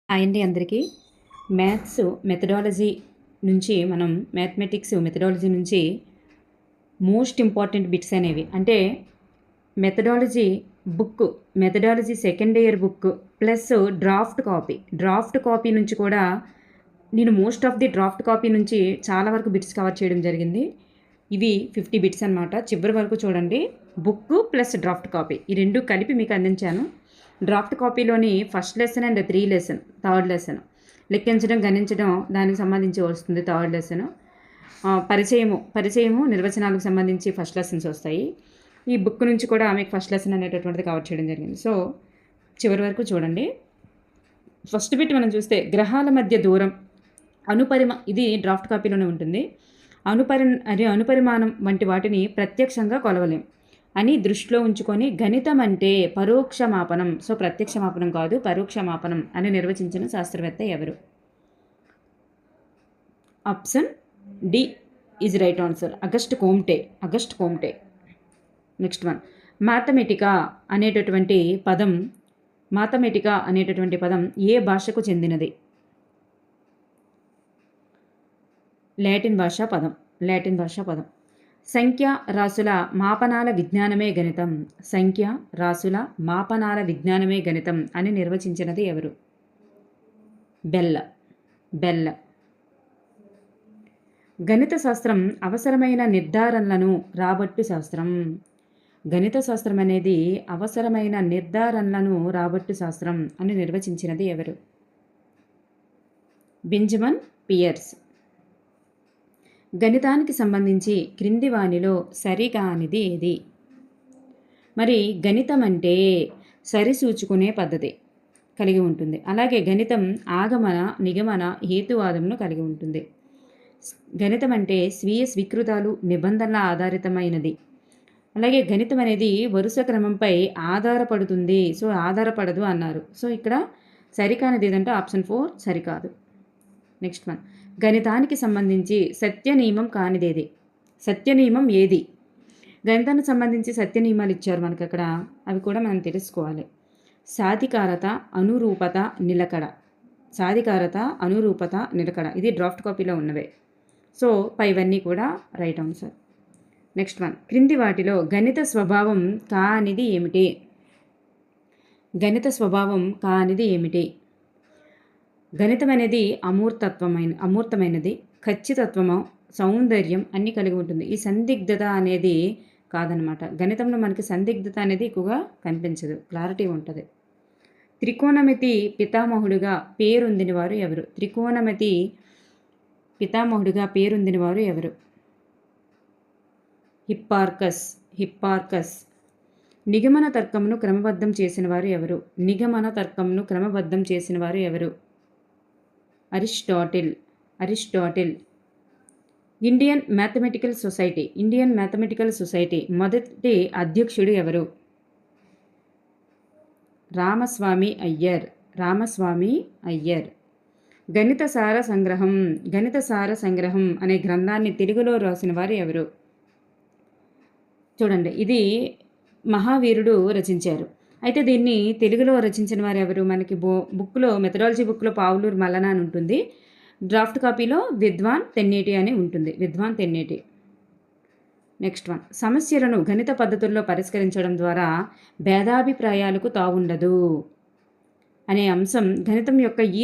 Hi అండి అందరికీ. Maths methodology నుంచి మనం మ్యాథమెటిక్స్ మెథడాలజీ నుంచి మోస్ట్ ఇంపార్టెంట్ బిట్స్ అనేవి అంటే methodology second year book plus draft copy నుంచి కూడా నేను most of the draft copy నుంచి చాలా వరకు బిట్స్ కవర్ చేయడం జరిగింది. ఇవి 50 బిట్స్ అనమాట. చివరి వరకు చూడండి. బుక్ ప్లస్ డ్రాఫ్ట్ కాపీ ఈ రెండు కలిపి మీకు అందించాను. డ్రాఫ్ట్ కాపీలోని first lesson and third lesson లెక్కించడం గణించడం దానికి సంబంధించి వస్తుంది. థర్డ్ లెసన్ పరిచయము నిర్వచనాలకు సంబంధించి ఫస్ట్ లెసన్స్ వస్తాయి. ఈ బుక్ నుంచి కూడా మీకు ఫస్ట్ లెసన్ అనేటటువంటిది కవర్ చేయడం జరిగింది. సో చివరి వరకు చూడండి. ఫస్ట్ బిట్ మనం చూస్తే గ్రహాల మధ్య దూరం ఇది డ్రాఫ్ట్ కాపీలోనే ఉంటుంది. అనుపరిమాణం వంటి వాటిని ప్రత్యక్షంగా కొలవలేం అని దృష్టిలో ఉంచుకొని గణితం అంటే పరోక్ష మాపనం, సో ప్రత్యక్ష మాపనం కాదు పరోక్ష మాపనం అని నిర్వచించిన శాస్త్రవేత్త ఎవరు? Option D is right answer. August Comte. Next one, mathematica అనేటటువంటి పదం ఏ భాషకు చెందినది? లాటిన్ భాషా పదం. సంఖ్య రాసుల మాపనాల విజ్ఞానమే గణితం అని నిర్వచించినది ఎవరు? బెల్ల. గణిత శాస్త్రం అవసరమైన నిర్ధారణలను రాబట్టు శాస్త్రం. గణిత శాస్త్రం అనేది అవసరమైన నిర్ధారణలను రాబట్టు శాస్త్రం అని నిర్వచించినది ఎవరు? Benjamin Pierce. గణితానికి సంబంధించి క్రింది వానిలో సరికానిది ఏది? మరి గణితం అంటే సరిసూచుకునే పద్ధతి కలిగి ఉంటుంది. అలాగే గణితం ఆగమన నిగమన హేతువాదంను కలిగి ఉంటుంది. గణితం అంటే స్వీయ స్వీకృతాలు నిబంధనల ఆధారితమైనది. అలాగే గణితం అనేది వరుస క్రమంపై ఆధారపడుతుంది, సో ఆధారపడదు అన్నారు. సో ఇక్కడ సరికానిది ఏదంటే ఆప్షన్ 4 సరికాదు. నెక్స్ట్ వన్, గణితానికి సంబంధించి సత్యనియమం ఏది? గణితానికి సంబంధించి సత్యనియమాలు ఇచ్చారు మనకు అక్కడ, అవి కూడా మనం తెలుసుకోవాలి. సాధికారత అనురూపత నిలకడ ఇది డ్రాఫ్ట్ కాపీలో ఉన్నవే. సో పైవన్నీ కూడా రైట్ ఆన్సర్. నెక్స్ట్ వన్, క్రింది వాటిలో గణిత స్వభావం కానిది ఏమిటి? గణితం అనేది అమూర్తమైనది, ఖచ్చితత్వము, సౌందర్యం అన్నీ కలిగి ఉంటుంది. ఈ సందిగ్ధత అనేది కాదనమాట. గణితంలో మనకి సందిగ్ధత అనేది ఎక్కువగా కనిపించదు, క్లారిటీ ఉంటుంది. త్రికోణమితి పితామహుడిగా పేరొందిన వారు ఎవరు? హిప్పార్కస్. నిగమన తర్కమును క్రమబద్ధం చేసిన వారు ఎవరు? అరిస్టాటిల్. ఇండియన్ మ్యాథమెటికల్ సొసైటీ మొదటి అధ్యక్షుడు ఎవరు? రామస్వామి అయ్యర్. గణిత సార సంగ్రహం అనే గ్రంథాన్ని తెలుగులో రాసిన వారు ఎవరు? చూడండి, ఇది మహావీరుడు రచించారు. అయితే దీన్ని తెలుగులో రచించిన వారు ఎవరు? మనకి మెథడాలజీ బుక్లో పావులూరు మల్లన అని ఉంటుంది. డ్రాఫ్ట్ కాపీలో విద్వాన్ తెన్నేటి అని ఉంటుంది. నెక్స్ట్ వన్, సమస్యలను గణిత పద్ధతుల్లో పరిష్కరించడం ద్వారా భేదాభిప్రాయాలకు తావుండదు అనే అంశం గణితం యొక్క ఈ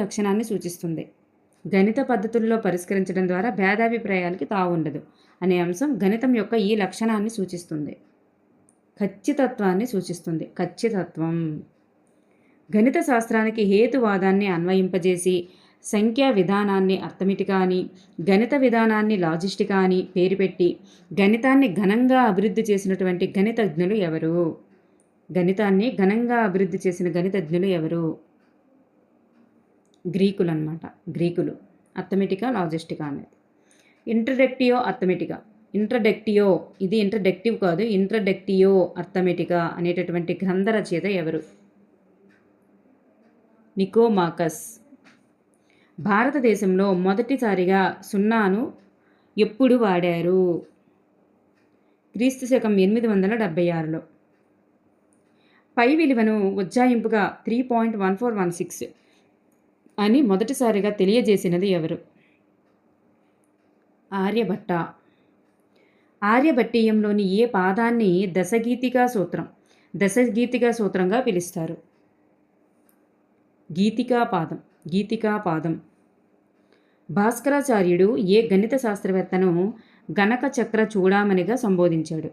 లక్షణాన్ని సూచిస్తుంది. గణిత పద్ధతుల్లో పరిష్కరించడం ద్వారా భేదాభిప్రాయాలకి తావుండదు అనే అంశం గణితం యొక్క ఈ లక్షణాన్ని సూచిస్తుంది. ఖచ్చితత్వం. గణిత శాస్త్రానికి హేతువాదాన్ని అన్వయింపజేసి సంఖ్యా విధానాన్ని అర్థమెటికా అని, గణిత విధానాన్ని లాజిస్టికా అని పేరు పెట్టి గణితాన్ని ఘనంగా అభివృద్ధి చేసినటువంటి గణితజ్ఞులు ఎవరు? గ్రీకులు. అర్థమెటికా లాజిస్టికా అనేది. ఇంట్రడక్టియో ఇది ఇంట్రడక్టివ్ కాదు, ఇంట్రడక్టియో అర్థమెటికా అనేటటువంటి గ్రంథ రచయిత ఎవరు? నికోమాకస్. భారతదేశంలో మొదటిసారిగా సున్నాను ఎప్పుడు వాడారు? క్రీస్తు శకం 876లో. పై విలువను ఉజ్జాయింపుగా 3.1416 అని మొదటిసారిగా తెలియజేసినది ఎవరు? ఆర్యభట్ట. ఆర్యభట్టీయంలోని ఏ పాదాన్ని దశగీతికా సూత్రంగా పిలుస్తారు? గీతికాపాదం. గీతికాపాదం. భాస్కరాచార్యుడు ఏ గణిత శాస్త్రవేత్తను గణక చక్ర చూడామణిగా సంబోధించాడు?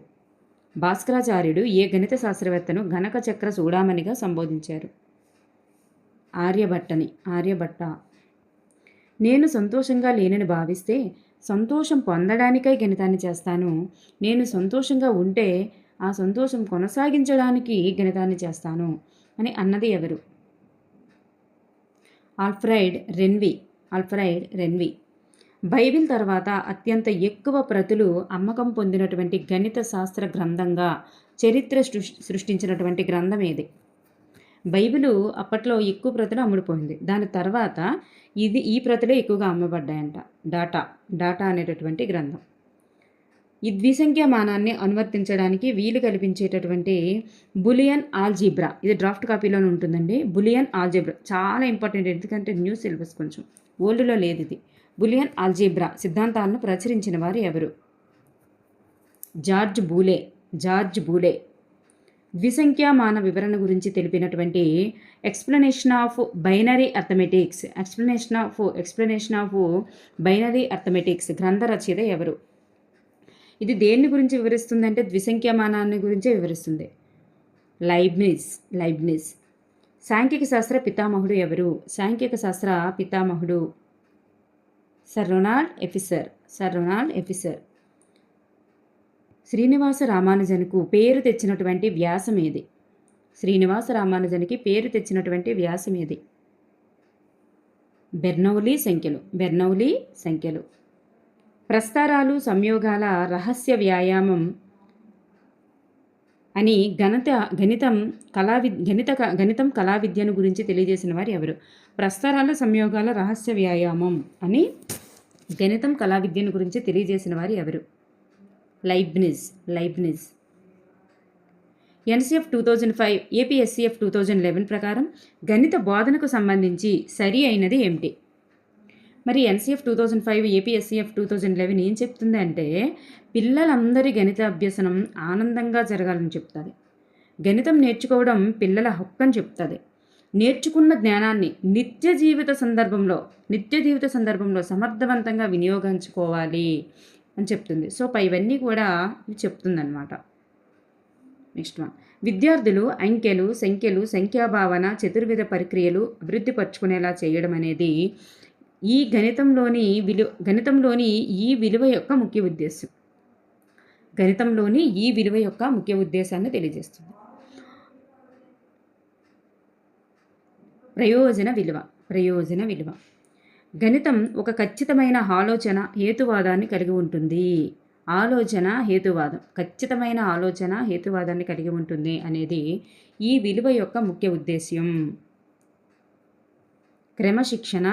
భాస్కరాచార్యుడు ఏ గణిత శాస్త్రవేత్తను గణక చక్ర చూడామణిగా సంబోధించారు? ఆర్యభట్ట. నేను సంతోషంగా లేనని భావిస్తే సంతోషం పొందడానికై గణితాన్ని చేస్తాను. నేను సంతోషంగా ఉంటే ఆ సంతోషం కొనసాగించడానికి గణితాన్ని చేస్తాను అని అన్నది ఎవరు? ఆల్ఫ్రెడ్ రెన్వి. బైబిల్ తర్వాత అత్యంత ఎక్కువ ప్రతులు అమ్మకం పొందినటువంటి గణిత శాస్త్ర గ్రంథంగా చరిత్ర సృష్టించినటువంటి గ్రంథం ఏది? బైబిలు అప్పట్లో ఎక్కువ ప్రతులు అమ్ముడుపోయింది. దాని తర్వాత ఈ ప్రతులే ఎక్కువగా అమ్మబడ్డాయంట. డాటా అనేటటువంటి గ్రంథం. ఈ ద్విసంఖ్యామానాన్ని అనువర్తించడానికి వీలు కల్పించేటటువంటి బులియన్ ఆల్జీబ్రా, ఇది డ్రాఫ్ట్ కాపీలోనే ఉంటుందండి. బులియన్ ఆల్జీబ్రా చాలా ఇంపార్టెంట్, ఎందుకంటే న్యూ సిలబస్ కొంచెం ఓల్డ్లో లేదు ఇది. బులియన్ ఆల్జీబ్రా సిద్ధాంతాలను ప్రచురించిన వారు ఎవరు? జార్జ్ బూలే. ద్విసంఖ్యామాన వివరణ గురించి తెలిపినటువంటి ఎక్స్ప్లెనేషన్ ఆఫ్ బైనరీ అర్థమెటిక్స్ గ్రంథ రచయిత ఎవరు? ఇది దేన్ని గురించి వివరిస్తుంది అంటే ద్విసంఖ్యామానాన్ని గురించే వివరిస్తుంది. లైబ్నిజ్. సాంఖ్యక శాస్త్ర పితామహుడు ఎవరు? Sir Ronald Fisher. శ్రీనివాస రామానుజన్కు పేరు తెచ్చినటువంటి వ్యాసం ఏది? బెర్నౌలీ సంఖ్యలు. ప్రస్తారాలు సంయోగాల రహస్య వ్యాయామం అని గణితం కళా విద్యను గురించి తెలియజేసిన వారు ఎవరు? ప్రస్తారాల సంయోగాల రహస్య వ్యాయామం అని గణితం కళా విద్యను గురించి తెలియజేసిన వారు ఎవరు? లైబ్నిజ్. ఎన్సిఎఫ్ 2005 ఏపీఎస్సిఎఫ్ 2011 ప్రకారం గణిత బోధనకు సంబంధించి సరి అయినది ఏమిటి? మరి ఎన్సిఎఫ్ 2005 ఏపీఎస్సిఎఫ్ 2011 ఏం చెప్తుంది అంటే పిల్లలందరి గణిత అభ్యసనం ఆనందంగా జరగాలని చెప్తుంది. గణితం నేర్చుకోవడం పిల్లల హక్కు అని చెప్తుంది. నేర్చుకున్న జ్ఞానాన్ని నిత్య జీవిత సందర్భంలో సమర్థవంతంగా వినియోగించుకోవాలి అని చెప్తుంది. సో ఇవన్నీ కూడా చెప్తుందన్నమాట. నెక్స్ట్ వన్, విద్యార్థులు అంకెలు, సంఖ్యలు, సంఖ్యాభావన, చతుర్విధ ప్రక్రియలు అభివృద్ధి పరుచుకునేలా చేయడం అనేది ఈ గణితంలోని ఈ విలువ యొక్క ముఖ్య ఉద్దేశాన్ని తెలియజేస్తుంది. ప్రయోజన విలువ. గణితం ఒక ఖచ్చితమైన హేతువాదాన్ని కలిగి ఉంటుంది. ఖచ్చితమైన హేతువాదాన్ని కలిగి ఉంటుంది అనేది ఈ విలువ యొక్క ముఖ్య ఉద్దేశ్యం. క్రమశిక్షణ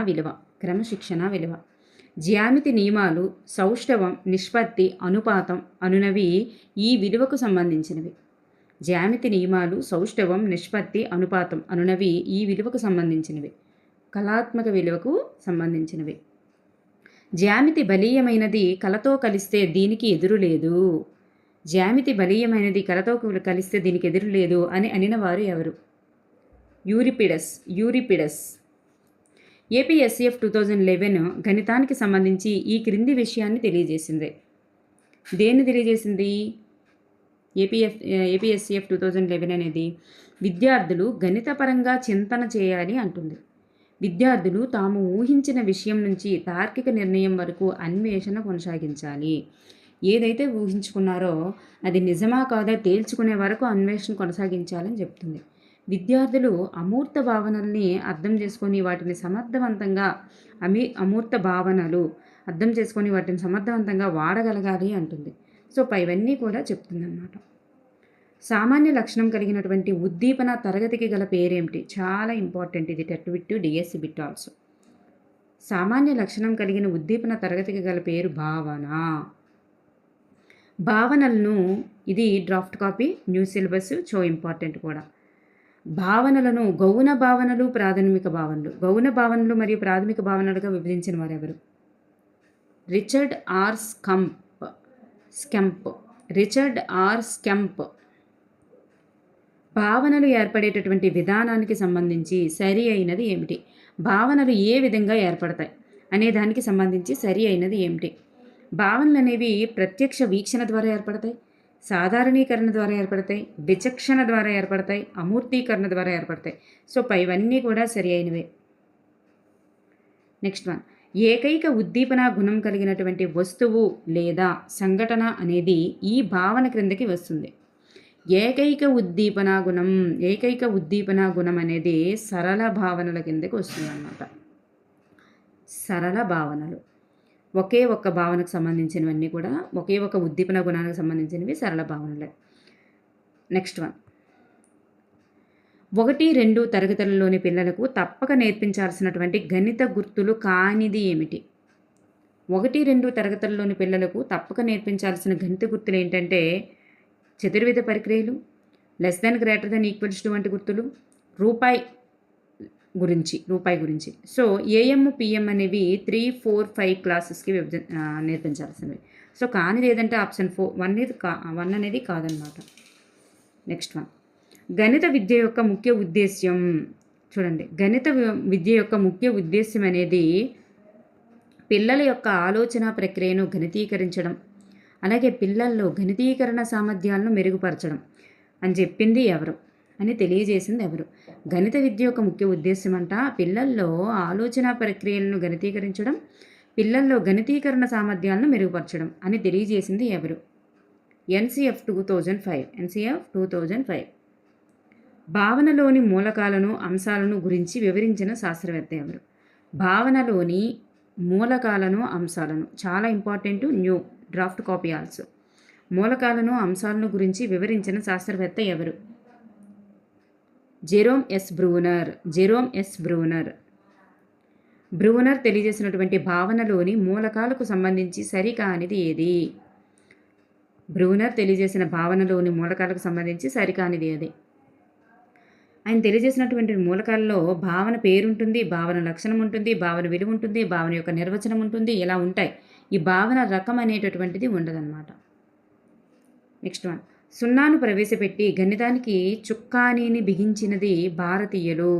విలువ. జ్యామితి నియమాలు, సౌష్ఠవం, నిష్పత్తి, అనుపాతం అనునవి ఈ విలువకు సంబంధించినవి. కళాత్మక విలువకు సంబంధించినవి. జ్యామితి బలీయమైనది, కళతో కలిస్తే దీనికి ఎదురు లేదు అని అనిన వారు ఎవరు? యూరిపిడస్. ఏపీఎస్సిఎఫ్ 2011 గణితానికి సంబంధించి ఈ క్రింది విషయాన్ని తెలియజేసింది. దేన్ని తెలియజేసింది? ఏపీఎస్సిఎఫ్ 2011 అనేది విద్యార్థులు గణితపరంగా చింతన చేయాలి అంటుంది. విద్యార్థులు తాము ఊహించిన విషయం నుంచి తార్కిక నిర్ణయం వరకు అన్వేషణ కొనసాగించాలి. ఏదైతే ఊహించుకున్నారో అది నిజమా కాదా తేల్చుకునే వరకు అన్వేషణ కొనసాగించాలని చెప్తుంది. విద్యార్థులు అమూర్త భావనల్ని అర్థం చేసుకొని వాటిని సమర్థవంతంగా వాడగలగాలి అంటుంది. సో ఇవన్నీ కూడా చెప్తుందన్నమాట. సామాన్య లక్షణం కలిగినటువంటి ఉద్దీపన తరగతికి గల పేరేమిటి? చాలా ఇంపార్టెంట్ ఇది, TET bit DSC bit also. సామాన్య లక్షణం కలిగిన ఉద్దీపన తరగతికి గల పేరు భావనలను, ఇది draft copy, new syllabus, important కూడా. భావనలను గౌణ భావనలు, ప్రాథమిక భావనలు, గౌణ భావనలు మరియు ప్రాథమిక భావనలుగా విభజించిన వారెవరు? Richard R Skemp. Richard R Skemp. భావనలు ఏర్పడేటటువంటి విధానానికి సంబంధించి సరి అయినది ఏమిటి? భావనలు ఏ విధంగా ఏర్పడతాయి అనే దానికి సంబంధించి సరి అయినది ఏమిటి? భావనలు అనేవి ప్రత్యక్ష వీక్షణ ద్వారా ఏర్పడతాయి, సాధారణీకరణ ద్వారా ఏర్పడతాయి, విచక్షణ ద్వారా ఏర్పడతాయి, అమూర్తీకరణ ద్వారా ఏర్పడతాయి. సో ఇవన్నీ కూడా సరి అయినవే. నెక్స్ట్ వన్, ఏకైక ఉద్దీపన గుణం కలిగినటువంటి వస్తువు లేదా సంఘటన అనేది ఈ భావన క్రిందకి వస్తుంది. ఏకైక ఉద్దీపన గుణం అనేది సరళ భావనల కిందకి వస్తుంది అన్నమాట. సరళ భావనలు ఒకే ఒక్క భావనకు సంబంధించినవన్నీ కూడా, ఒకే ఒక ఉద్దీపన గుణానికి సంబంధించినవి సరళ భావనలే. నెక్స్ట్ వన్, 1-2 తరగతులలోని పిల్లలకు తప్పక నేర్పించాల్సినటువంటి గణిత గుర్తులు కానిది ఏమిటి? 1-2 తరగతుల్లోని పిల్లలకు తప్పక నేర్పించాల్సిన గణిత గుర్తులు ఏంటంటే చతుర్విధ పరిక్రియలు, less than, greater than, equals to వంటి గుర్తులు, రూపాయి గురించి. సో ఏఎం పిఎం అనేవి 3, 4, 5 క్లాసెస్కి నేర్పించాల్సినవి. సో కానిది ఏదంటే ఆప్షన్ 1 అనేది కాదనమాట. నెక్స్ట్ వన్, గణిత విద్య యొక్క ముఖ్య ఉద్దేశ్యం. చూడండి, గణిత విద్య యొక్క ముఖ్య ఉద్దేశ్యం అనేది పిల్లల యొక్క ఆలోచన ప్రక్రియను గణితీకరించడం, అలాగే పిల్లల్లో గణితీకరణ సామర్థ్యాలను మెరుగుపరచడం అని చెప్పింది ఎవరు అని తెలియజేసింది ఎవరు? గణిత విద్య యొక్క ముఖ్య ఉద్దేశం అంట పిల్లల్లో ఆలోచన ప్రక్రియలను గణితీకరించడం, పిల్లల్లో గణితీకరణ సామర్థ్యాలను మెరుగుపరచడం అని తెలియజేసింది ఎవరు? ఎన్సిఎఫ్ 2005. భావనలోని మూలకాలను, అంశాలను గురించి వివరించిన శాస్త్రవేత్త ఎవరు? భావనలోని మూలకాలను, అంశాలను, చాలా important, new draft copy also. మూలకాలను, అంశాలను గురించి వివరించిన శాస్త్రవేత్త ఎవరు? Jerome S Bruner. బ్రూనర్ తెలియజేసినటువంటి భావనలోని మూలకాలకు సంబంధించి సరికానిది ఏది? బ్రూనర్ తెలియజేసిన భావనలోని మూలకాలకు సంబంధించి సరికానిది ఏది? ఆయన తెలియజేసినటువంటి మూలకాల్లో భావన పేరుంటుంది, భావన లక్షణం ఉంటుంది, భావన విలువ ఉంటుంది, భావన యొక్క నిర్వచనం ఉంటుంది, ఇలా ఉంటాయి. ఈ భావన రకం అనేటటువంటిది ఉండదన్నమాట. నెక్స్ట్ వన్, సున్నాను ప్రవేశపెట్టి గణితానికి చుక్కానీని బిగించినది భారతీయులు.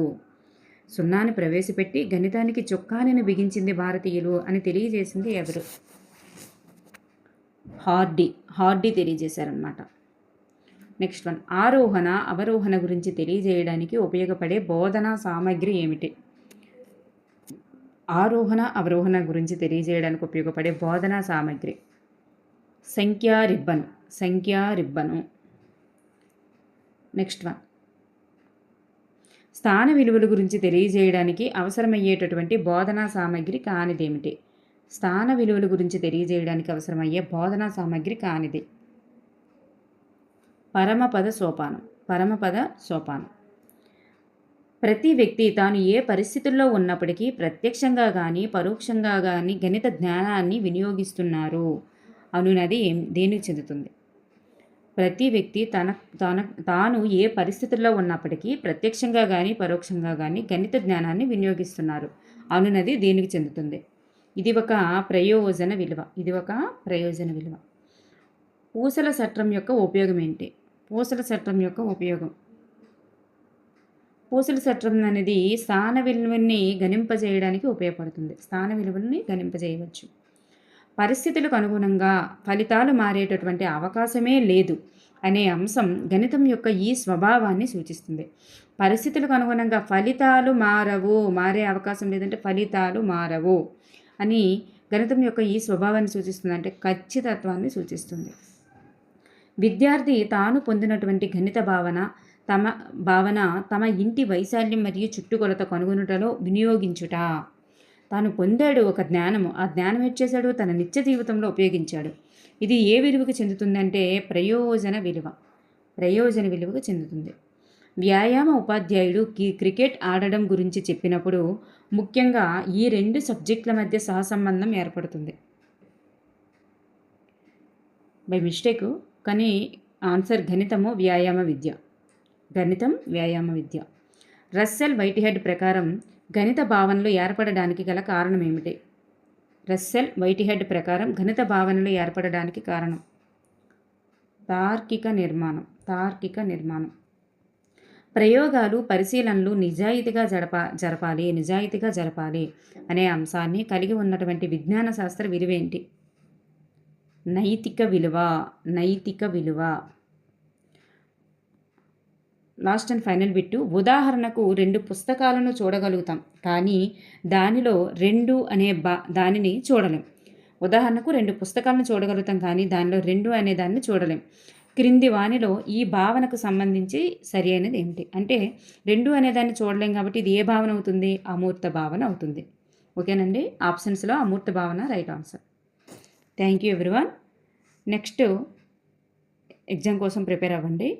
సున్నాను ప్రవేశపెట్టి గణితానికి చుక్కానీని బిగించింది భారతీయులు అని తెలియజేసింది ఎవరు? హార్డీ తెలియజేశారనమాట. నెక్స్ట్ వన్, ఆరోహణ అవరోహణ గురించి తెలియజేయడానికి ఉపయోగపడే బోధనా సామగ్రి ఏమిటి? ఆరోహణ అవరోహణ గురించి తెలియజేయడానికి ఉపయోగపడే బోధనా సామగ్రి సంఖ్యా రిబ్బను. నెక్స్ట్ వన్, స్థాన విలువల గురించి తెలియజేయడానికి అవసరమయ్యేటటువంటి బోధనా సామగ్రి కానిదేమిటి? స్థాన విలువల గురించి తెలియజేయడానికి అవసరమయ్యే బోధనా సామగ్రి కానిది పరమపద సోపానం. ప్రతి వ్యక్తి తాను ఏ పరిస్థితుల్లో ఉన్నప్పటికీ ప్రత్యక్షంగా కానీ పరోక్షంగా కానీ గణిత జ్ఞానాన్ని వినియోగిస్తున్నారు అనున్నది దేనికి చెందుతుంది? ప్రతి వ్యక్తి తాను ఏ పరిస్థితుల్లో ఉన్నప్పటికీ ప్రత్యక్షంగా కానీ పరోక్షంగా కానీ గణిత జ్ఞానాన్ని వినియోగిస్తున్నారు అనున్నది దేనికి చెందుతుంది? ఇది ఒక ప్రయోజన విలువ. పూసల చట్రం యొక్క ఉపయోగం ఏంటి? పూసల చట్రం అనేది స్థాన విలువల్ని గణింపజేయడానికి ఉపయోగపడుతుంది. స్థాన విలువల్ని గణింపజేయవచ్చు. పరిస్థితులకు అనుగుణంగా ఫలితాలు మారేటటువంటి అవకాశమే లేదు అనే అంశం గణితం యొక్క ఈ స్వభావాన్ని సూచిస్తుంది. పరిస్థితులకు అనుగుణంగా ఫలితాలు మారే అవకాశం లేదంటే ఫలితాలు మారవు అని గణితం యొక్క ఈ స్వభావాన్ని సూచిస్తుంది, అంటే ఖచ్చితత్వాన్ని సూచిస్తుంది. విద్యార్థి తాను పొందినటువంటి గణిత భావన తమ ఇంటి వైశాల్యం మరియు చుట్టుకొలత కనుగొనుటలో వినియోగించుట. తాను పొందాడు ఒక జ్ఞానము, ఆ జ్ఞానం ఇచ్చేశాడు, తన నిత్య జీవితంలో ఉపయోగించాడు. ఇది ఏ విలువకు చెందుతుందంటే ప్రయోజన విలువకు చెందుతుంది. వ్యాయామ ఉపాధ్యాయుడు క్రికెట్ ఆడడం గురించి చెప్పినప్పుడు ముఖ్యంగా ఈ 2 సబ్జెక్టుల మధ్య సహసంబంధం ఏర్పడుతుంది. బై మిస్టేక్, కానీ ఆన్సర్ గణితము, వ్యాయామ విద్య. గణితం వ్యాయామ విద్య. రస్సెల్ వైట్హెడ్ ప్రకారం గణిత భావనలు ఏర్పడడానికి గల కారణం ఏమిటి? రస్సెల్ వైట్హెడ్ ప్రకారం గణిత భావనలు ఏర్పడడానికి కారణం తార్కిక నిర్మాణం. ప్రయోగాలు, పరిశీలనలు నిజాయితీగా జరపాలి అనే అంశాన్ని కలిగి ఉన్నటువంటి విజ్ఞాన శాస్త్ర విలువేంటి? నైతిక విలువ. Last and final bit. ఉదాహరణకు 2 పుస్తకాలను చూడగలుగుతాం, కానీ దానిలో 2 అనే దానిని చూడలేం. ఉదాహరణకు 2 పుస్తకాలను చూడగలుగుతాం, కానీ దానిలో 2 అనే దాన్ని చూడలేం. క్రింది వానిలో ఈ భావనకు సంబంధించి సరి అయినది ఏమిటి? అంటే 2 అనే దాన్ని చూడలేం కాబట్టి ఇది ఏ భావన అవుతుంది? అమూర్త భావన అవుతుంది. ఓకేనండి, ఆప్షన్స్లో అమూర్త భావన right answer. Thank you everyone. Next exam కోసం ప్రిపేర్ అవ్వండి.